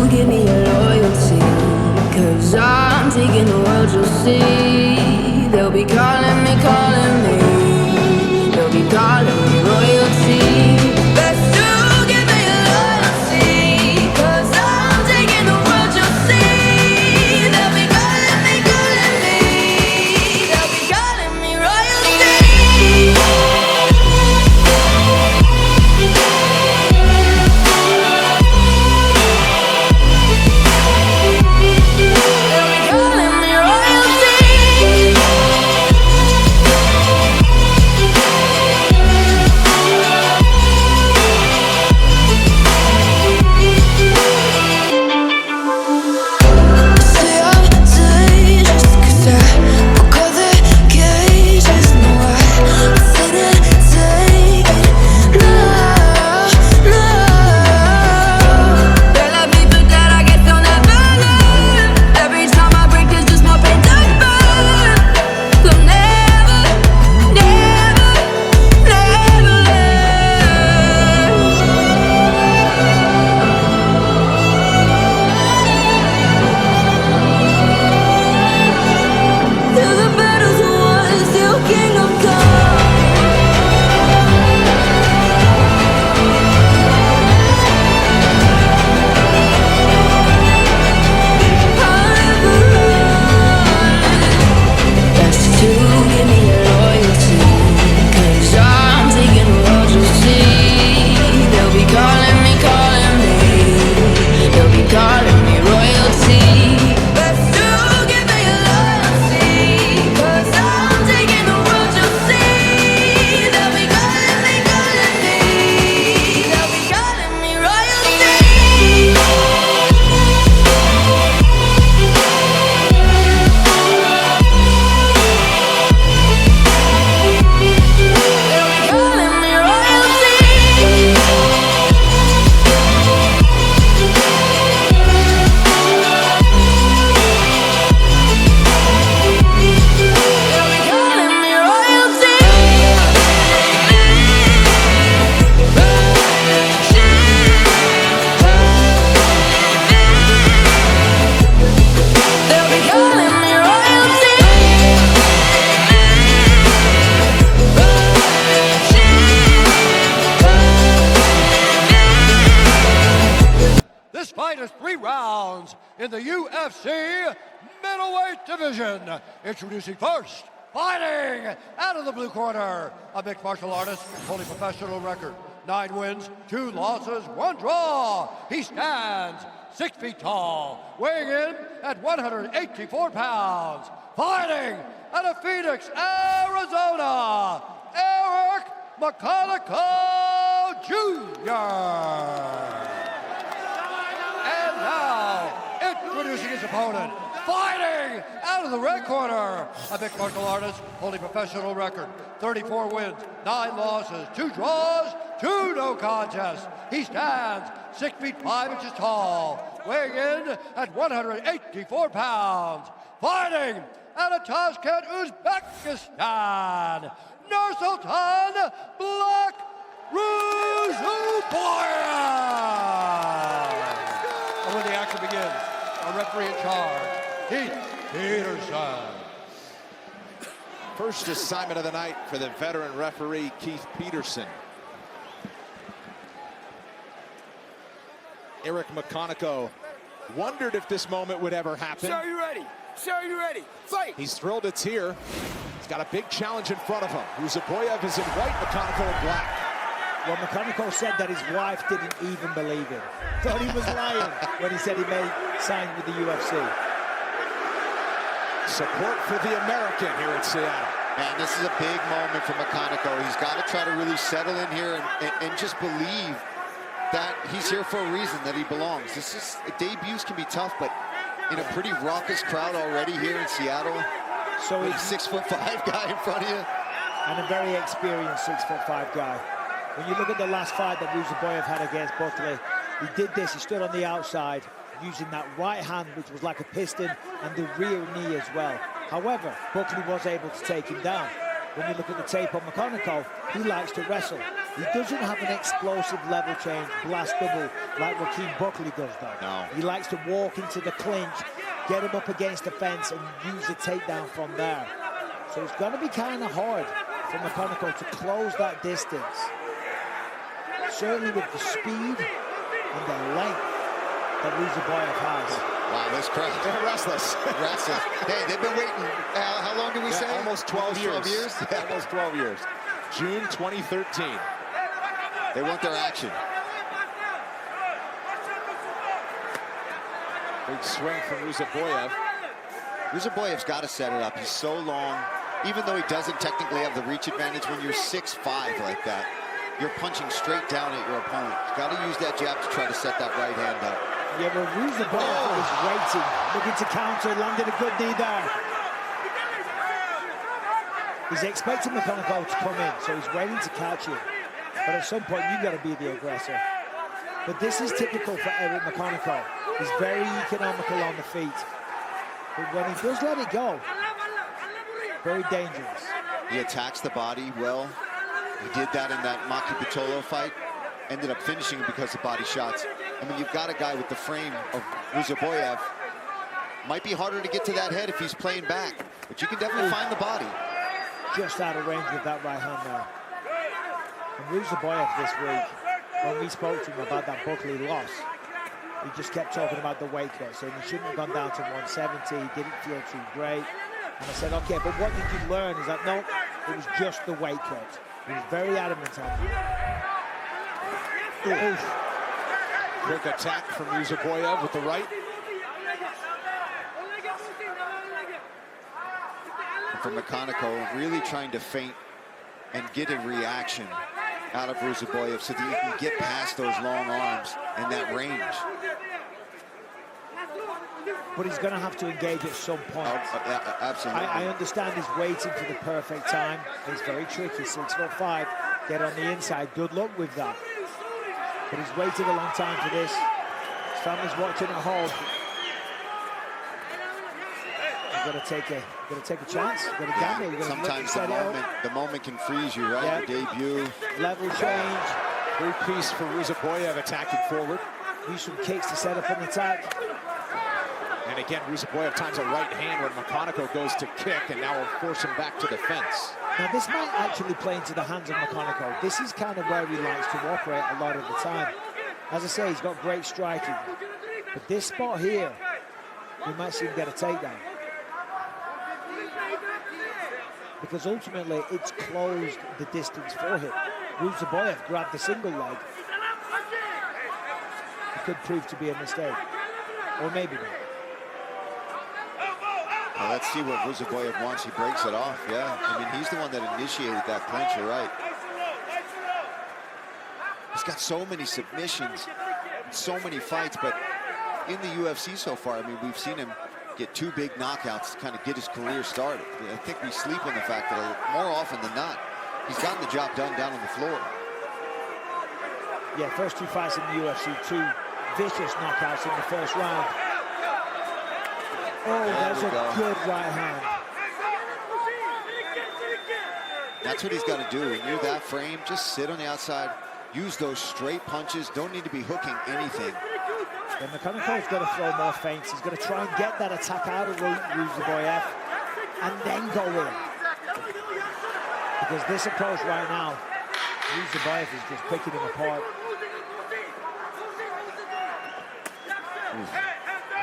give me your loyalty, 'cause I'm taking the world, you'll see. They'll be calling me, they'll be calling me royalty. Best to give me your loyalty, 'cause I'm taking the world, you'll see. They'll be calling me, they'll be calling me royalty. This fight is 3 rounds in the UFC middleweight division. Introducing first, fighting out of the blue corner, a mixed martial artist, holding professional record, 9 wins, 2 losses, 1 draw. He stands 6 feet tall, weighing in at 184 pounds. Fighting out of Phoenix, Arizona, Eric McConico Jr. And now, introducing his opponent, fighting out of the red corner, a mixed martial artist holding professional record, 34 wins, 9 losses, 2 draws, 2 no contests. He stands 6 feet 5 inches tall, weighing in at 184 pounds. Fighting out of Tashkent, Uzbekistan, Nursulton Black Ruziboev. And when the action begins, our referee in charge, Keith Peterson. First assignment of the night for the veteran referee, Keith Peterson. Eric McConico wondered if this moment would ever happen. Sir, you ready? Sir, you ready? Fight! He's thrilled it's here. He's got a big challenge in front of him. Ruziboev is in white, McConico in black. Well, McConico said that his wife didn't even believe him. Thought he was lying when he said he made sign with the UFC. Support for the American here in Seattle. Man, this is a big moment for McConico. He's got to try to really settle in here and just believe that he's here for a reason, that he belongs. Debuts can be tough, but in a pretty raucous crowd already here in Seattle. So he's a 6'5" guy in front of you. And a very experienced 6'5" guy. When you look at the last fight that Ruziboev had against Buckley, he did this, he stood on the outside, using that right hand, which was like a piston, and the rear knee as well. However, Buckley was able to take him down. When you look at the tape on McConico, he likes to wrestle. He doesn't have an explosive level change, blast double, like Joaquin Buckley does, though. No. He likes to walk into the clinch, get him up against the fence, and use the takedown from there. So it's going to be kind of hard for McConico to close that distance. Certainly with the speed and the length that Ruziboev has. Wow, this crowd. They're restless. Restless. Hey, they've been waiting. How long did we say? Almost 12 years. 12 years? Almost 12 years. June 2013. They want their action. Big swing from Ruziboev. Ruziboev's got to set it up. He's so long. Even though he doesn't technically have the reach advantage, when you're 6'5" like that, you're punching straight down at your opponent. You've got to use that jab to try to set that right hand up. Yeah, but Ruziboev is waiting, looking to counter, landed a good knee there. He's expecting McConico to come in, so he's waiting to catch him. But at some point, you've got to be the aggressor. But this is typical for Eric McConico. He's very economical on the feet. But when he does let it go, very dangerous. He attacks the body well. He did that in that Maki Pitolo fight. Ended up finishing because of body shots. I mean, you've got a guy with the frame of Ruziboev. Might be harder to get to that head if he's playing back, but you can definitely find the body. Just out of range with that right hand there. And Ruziboev this week, when we spoke to him about that Buckley loss, he just kept talking about the weight cut, saying he shouldn't have gone down to 170, he didn't feel too great. And I said, okay, but what did you learn? He's like, no, it was just the weight cut. He was very adamant on that. Quick attack from Ruziboev with the right. And for McConico, really trying to feint and get a reaction out of Ruziboev so that you can get past those long arms and that range. But he's going to have to engage at some point. Yeah, absolutely. I understand he's waiting for the perfect time. It's very tricky, 6'5", get on the inside. Good luck with that. But he's waited a long time for this. His family's watching at home. You've got to take a chance. You've got to gamble. You've got to Sometimes the moment can freeze you, right? Yeah. Your debut. Level change. Three-piece for Ruziboev attacking forward. Use some kicks to set up an attack. And again, Ruziboev times a right hand when McConico goes to kick, and now will force him back to the fence. Now, this might actually play into the hands of McConico. This is kind of where he likes to operate a lot of the time. As I say, he's got great striking. But this spot here, we might see him get a takedown. Because ultimately, it's closed the distance for him. Ruziboev grabbed the single leg. It could prove to be a mistake. Or maybe not. Well, let's see what Ruziboev wants. He breaks it off, yeah. I mean, he's the one that initiated that clinch, you're right. He's got so many submissions, so many fights, but in the UFC so far, I mean, we've seen him get 2 big knockouts to kind of get his career started. I think we sleep on the fact that more often than not, he's gotten the job done down on the floor. Yeah, first 2 fights in the UFC, 2 vicious knockouts in the first round. Oh, that's a good right hand. That's what he's got to do. When you're that frame, just sit on the outside, use those straight punches, don't need to be hooking anything. And McConico's got to throw more feints. He's got to try and get that attack out of Ruziboev and then go in. Because this approach right now, Ruziboev is just picking him apart.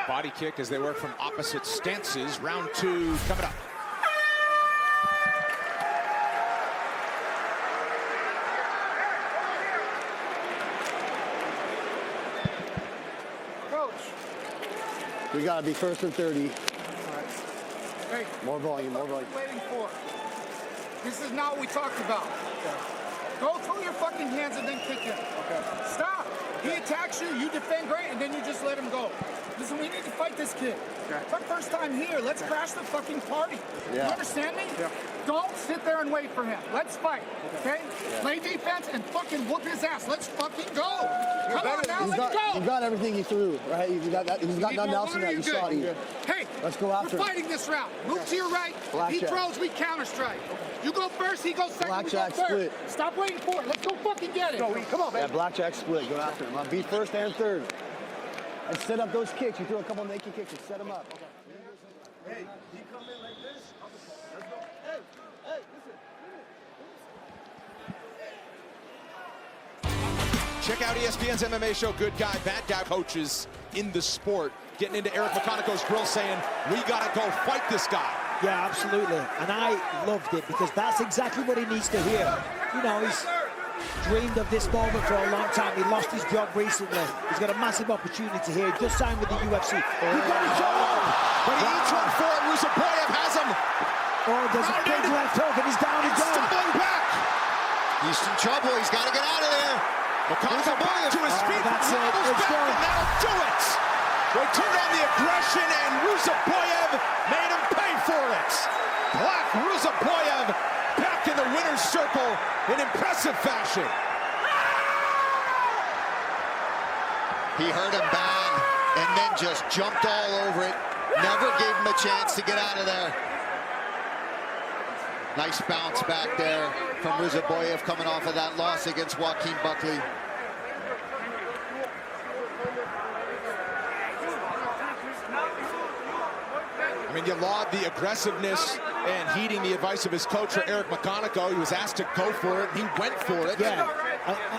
Body kick as they work from opposite stances. Round 2 coming up. Coach. We got to be first and 30. Hey, More volume, more volume. what are you waiting for? This is not what we talked about. Go throw your fucking hands and then kick him. Stop. He attacks you, you defend great, and then you just let him go. Listen, we need to fight this kid. It's our first time here. Let's crash the fucking party. Yeah. You understand me? Yeah. Don't sit there and wait for him. Let's fight, okay? Play defense and fucking whoop his ass. Let's fucking go. Come on now, let's go. You got everything he threw, right? He's got nothing else in that. You Good. saw it. Hey, Let's go after We're him. fighting this round. Move to your right. He Blackjack. throws, we counter strike. You go first, he goes second, Blackjack we go third. split. Stop waiting for it. Let's go fucking get it. Come on, Yeah, baby. blackjack split. Go after him. I'll be first and third. And set up those kicks. You throw a couple naked kicks and set them up. Hey, he come in like this. Let's go. Hey, listen. Check out ESPN's MMA show, Good Guy, Bad Guy, coaches in the sport, getting into Eric McConico's grill saying, we got to go fight this guy. Yeah, absolutely. And I loved it because that's exactly what he needs to hear. You know, he's dreamed of this moment for a long time. He lost his job recently. He's got a massive opportunity here. He just signed with the UFC. He got his job. But he eats one for it. Ruziboev has him. Oh, there's a big left hook and he's down again. Stumbling back. He's in trouble. He's got to get out of there. McConico back to his feet. That's it. Wobbles It's back, gone. and that'll do it. They turned on the aggression, and Ruziboev made him pay for it. Black Ruziboev back in the winner's circle in impressive fashion. He hurt him bad and then just jumped all over it. Never gave him a chance to get out of there. Nice bounce back there from Ruziboev coming off of that loss against Joaquin Buckley. I mean, you laud the aggressiveness and heeding the advice of his coach, Eric McConico. He was asked to go for it. He went for it. Yeah,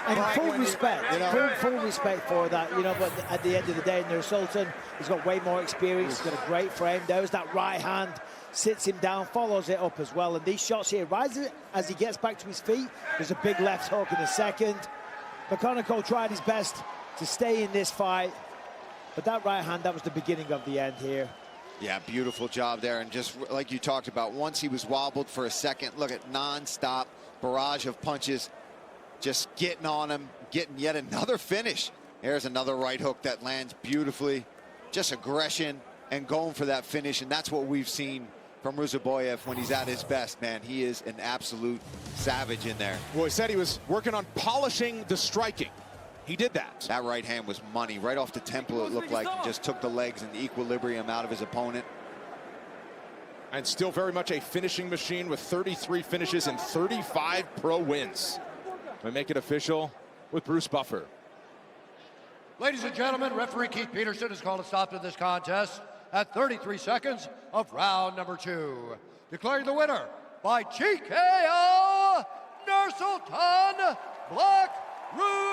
and full respect, you know. full respect for that, you know, but at the end of the day, Nursulton, he's got way more experience, he's got a great frame. There's that right hand, sits him down, follows it up as well, and these shots here, rises as he gets back to his feet. There's a big left hook in the second. McConico tried his best to stay in this fight, but that right hand, that was the beginning of the end here. Yeah, beautiful job there. And just like you talked about, once he was wobbled for a second, look at non-stop barrage of punches, just getting on him, getting yet another finish. There's another right hook that lands beautifully. Just aggression and going for that finish. And that's what we've seen from Ruziboev when he's at his best, man. He is an absolute savage in there. Well, he said he was working on polishing the striking. He did that. That right hand was money. Right off the temple, it looked like he just took the legs and the equilibrium out of his opponent. And still very much a finishing machine with 33 finishes and 35 pro wins. We make it official with Bruce Buffer. Ladies and gentlemen, referee Keith Peterson has called a stop to this contest at 33 seconds of round number 2. Declaring the winner by TKO, Nursulton Black Ruziboev.